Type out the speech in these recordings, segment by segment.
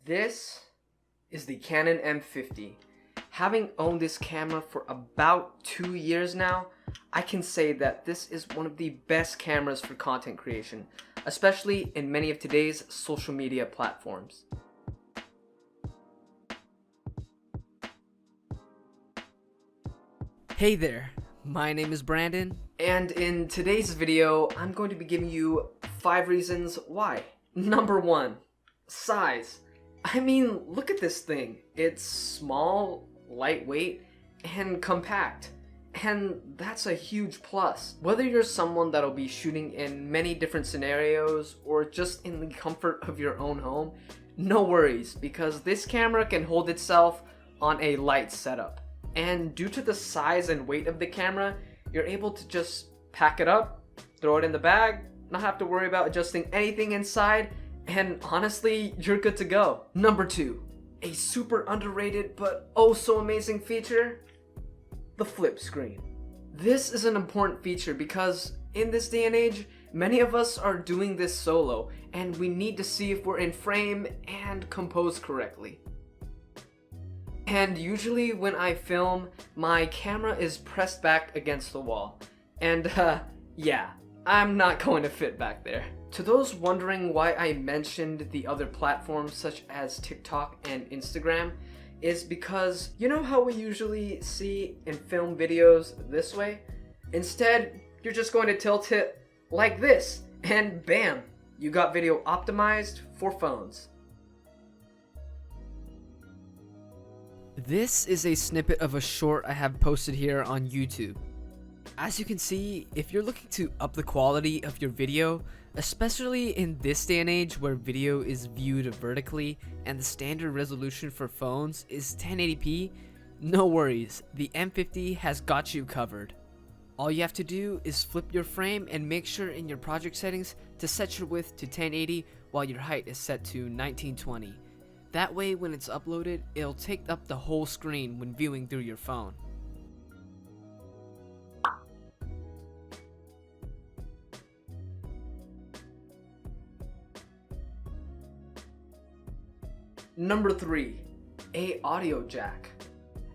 This is the Canon M50. Having owned this camera for about 2 years now, I can say that this is one of the best cameras for content creation, especially in many of today's social media platforms. Hey there, my name is Brandon. And in today's video, I'm going to be giving you 5 reasons why. Number 1, size. I mean, look at this thing. It's small, lightweight, and compact. And that's a huge plus. Whether you're someone that'll be shooting in many different scenarios or just in the comfort of your own home, no worries, because this camera can hold itself on a light setup. And due to the size and weight of the camera, you're able to just pack it up, throw it in the bag, not have to worry about adjusting anything inside, and honestly, you're good to go. Number 2, a super underrated but oh so amazing feature, the flip screen. This is an important feature because in this day and age, many of us are doing this solo, and we need to see if we're in frame and composed correctly. And usually when I film, my camera is pressed back against the wall. And yeah, I'm not going to fit back there. To those wondering why I mentioned the other platforms such as TikTok and Instagram, is because you know how we usually see in film videos this way? Instead, you're just going to tilt it like this, and bam, you got video optimized for phones. This is a snippet of a short I have posted here on YouTube. As you can see, if you're looking to up the quality of your video, especially in this day and age where video is viewed vertically and the standard resolution for phones is 1080p, no worries, the M50 has got you covered. All you have to do is flip your frame and make sure in your project settings to set your width to 1080 while your height is set to 1920. That way when it's uploaded, it'll take up the whole screen when viewing through your phone. Number 3, a audio jack.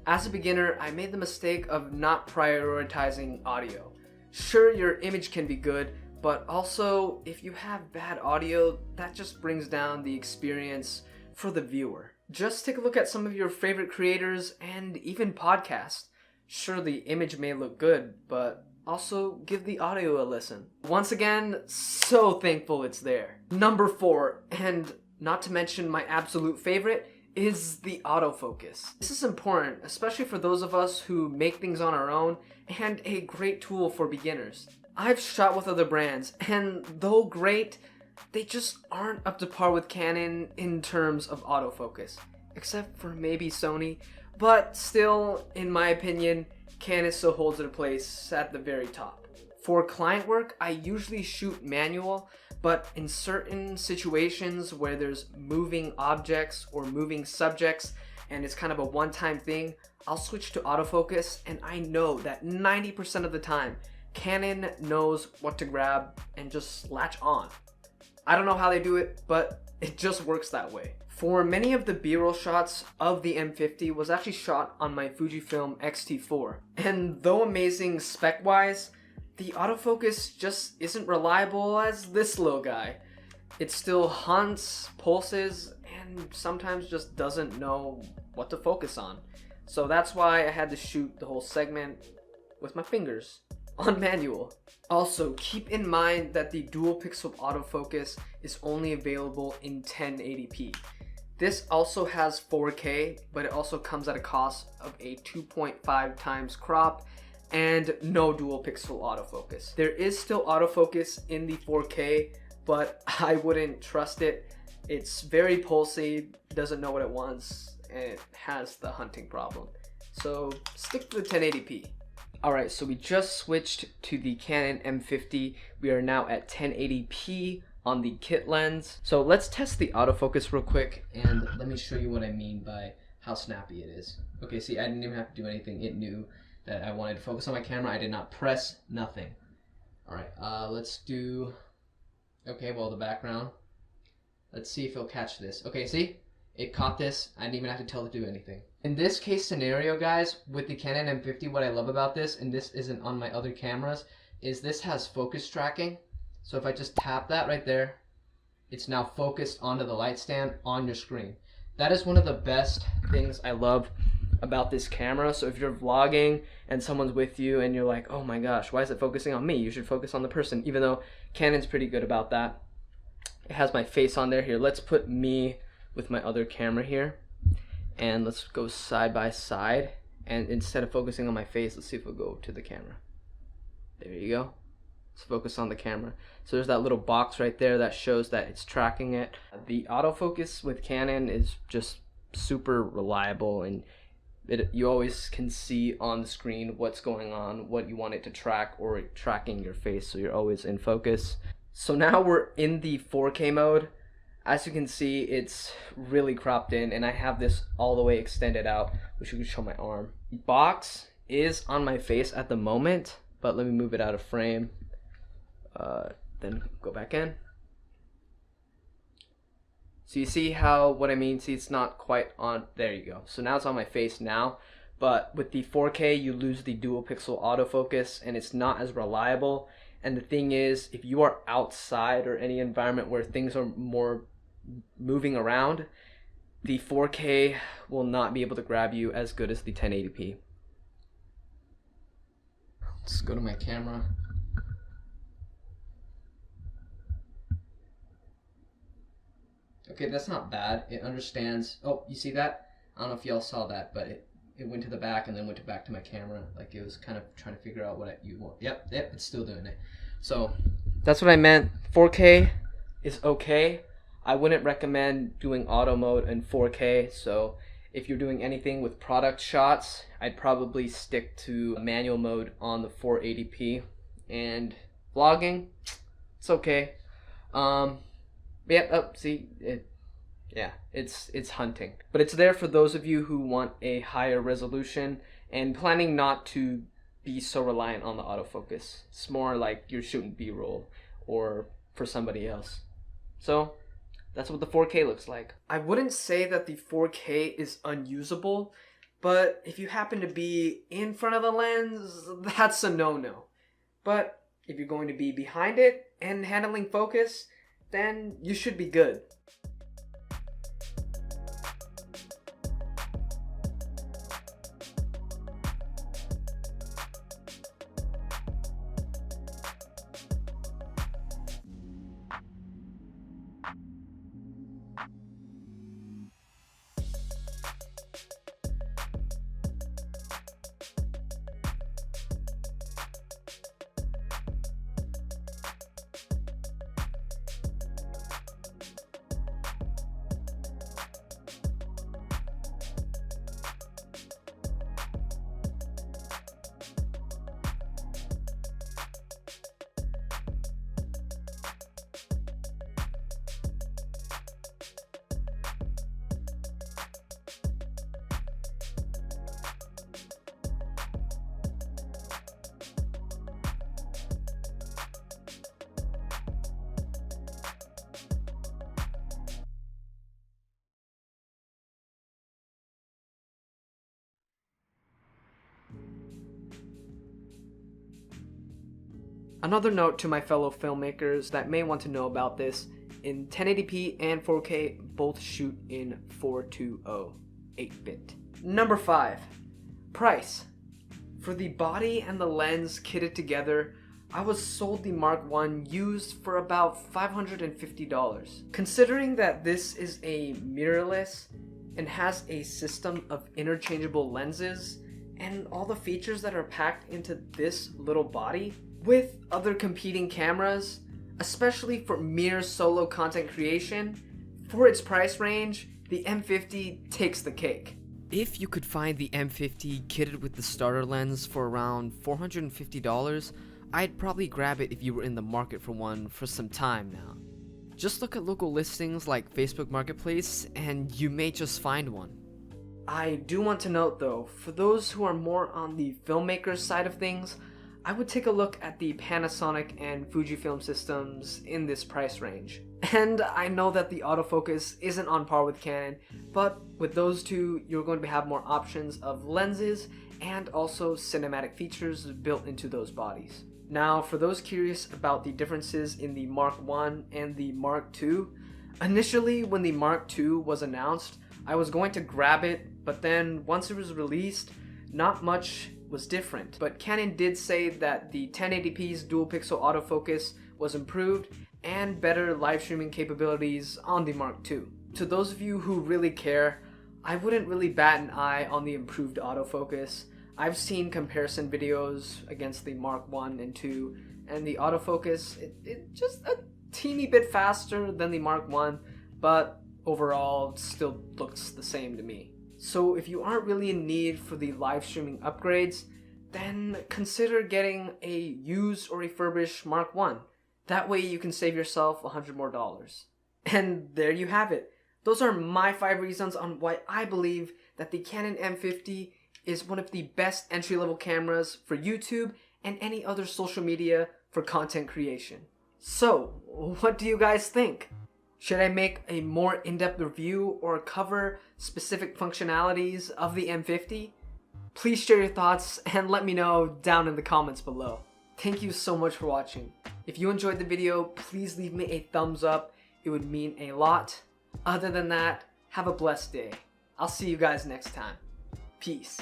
As a beginner, I made the mistake of not prioritizing audio. Sure, your image can be good, but also if you have bad audio, that just brings down the experience for the viewer. Just take a look at some of your favorite creators and even podcasts. Sure, the image may look good, but also give the audio a listen. Once again, so thankful it's there. Number 4, and not to mention my absolute favorite, is the autofocus. This is important, especially for those of us who make things on our own, and a great tool for beginners. I've shot with other brands, and though great, they just aren't up to par with Canon in terms of autofocus, except for maybe Sony, but still, in my opinion, Canon still holds a place at the very top. For client work, I usually shoot manual, but in certain situations where there's moving objects or moving subjects and it's kind of a one-time thing, I'll switch to autofocus, and I know that 90% of the time, Canon knows what to grab and just latch on. I don't know how they do it, but it just works that way. For many of the B-roll shots of the M50 was actually shot on my Fujifilm X-T4. And though amazing spec-wise, the autofocus just isn't reliable as this little guy. It still hunts, pulses, and sometimes just doesn't know what to focus on. So that's why I had to shoot the whole segment with my fingers on manual. Also, keep in mind that the dual pixel autofocus is only available in 1080p. This also has 4K, but it also comes at a cost of a 2.5 times crop and no dual pixel autofocus. There is still autofocus in the 4K, but I wouldn't trust it. It's very pulsy, doesn't know what it wants, and it has the hunting problem. So stick to the 1080p. Alright, so we just switched to the Canon M50. We are now at 1080p on the kit lens. So let's test the autofocus real quick, and let me show you what I mean by how snappy it is. Okay, see, I didn't even have to do anything. It knew that I wanted to focus on my camera. I did not press nothing. Alright, let's do, okay, well, the background. Let's see if it'll catch this. Okay, see? It caught this. I didn't even have to tell it to do anything. In this case scenario, guys, with the Canon M50, what I love about this, and this isn't on my other cameras, is this has focus tracking. So if I just tap that right there, it's now focused onto the light stand on your screen. That is one of the best things I love about this camera. So if you're vlogging and someone's with you and you're like, oh my gosh, why is it focusing on me? You should focus on the person, even though Canon's pretty good about that. It has my face on there. Here, let's put me with my other camera here, and let's go side by side, and instead of focusing on my face, let's see if we'll go to the camera. There you go. Let's focus on the camera. So there's that little box right there that shows that it's tracking it. The autofocus with Canon is just super reliable, and you always can see on the screen what's going on, what you want it to track, or tracking your face, so you're always in focus. So now we're in the 4K mode. As you can see, it's really cropped in, and I have this all the way extended out, which you can show my arm. The box is on my face at the moment, but let me move it out of frame. Then go back in. So you see what I mean? See, it's not quite on. There you go. So now it's on my face now, but with the 4K, you lose the dual pixel autofocus, and it's not as reliable. And the thing is, if you are outside or any environment where things are more moving around, the 4K will not be able to grab you as good as the 1080p. Let's go to my camera. Okay, that's not bad. It understands. Oh, you see that? I don't know if y'all saw that, but it went to the back and then went back to my camera. Like it was kind of trying to figure out what you want. Yep, it's still doing it. So that's what I meant. 4K is okay. I wouldn't recommend doing auto mode in 4K. So if you're doing anything with product shots, I'd probably stick to manual mode on the 480p. And vlogging, it's okay. Yeah, see it. Yeah, it's hunting, but it's there for those of you who want a higher resolution and planning not to be so reliant on the autofocus. It's more like you're shooting B-roll or for somebody else. So that's what the 4K looks like. I wouldn't say that the 4K is unusable, but if you happen to be in front of the lens, that's a no-no. But if you're going to be behind it and handling focus, then you should be good. Another note to my fellow filmmakers that may want to know about this, in 1080p and 4K both shoot in 420 8-bit. Number 5. Price. For the body and the lens kitted together, I was sold the Mark I used for about $550. Considering that this is a mirrorless and has a system of interchangeable lenses and all the features that are packed into this little body, with other competing cameras, especially for mere solo content creation, for its price range, the M50 takes the cake. If you could find the M50 kitted with the starter lens for around $450, I'd probably grab it if you were in the market for one for some time now. Just look at local listings like Facebook Marketplace and you may just find one. I do want to note though, for those who are more on the filmmaker side of things, I would take a look at the Panasonic and Fujifilm systems in this price range. And I know that the autofocus isn't on par with Canon, but with those two, you're going to have more options of lenses and also cinematic features built into those bodies. Now, for those curious about the differences in the Mark I and the Mark II, initially when the Mark II was announced, I was going to grab it, but then once it was released, not much was different. But Canon did say that the 1080p's dual pixel autofocus was improved and better live streaming capabilities on the Mark II. To those of you who really care, I wouldn't really bat an eye on the improved autofocus. I've seen comparison videos against the Mark I and II, and the autofocus, it just a teeny bit faster than the Mark I, but overall still looks the same to me. So if you aren't really in need for the live streaming upgrades, then consider getting a used or refurbished Mark I. That way you can save yourself $100 more. And there you have it. Those are my 5 reasons on why I believe that the Canon M50 is one of the best entry-level cameras for YouTube and any other social media for content creation. So, what do you guys think? Should I make a more in-depth review or cover specific functionalities of the M50? Please share your thoughts and let me know down in the comments below. Thank you so much for watching. If you enjoyed the video, please leave me a thumbs up. It would mean a lot. Other than that, have a blessed day. I'll see you guys next time. Peace.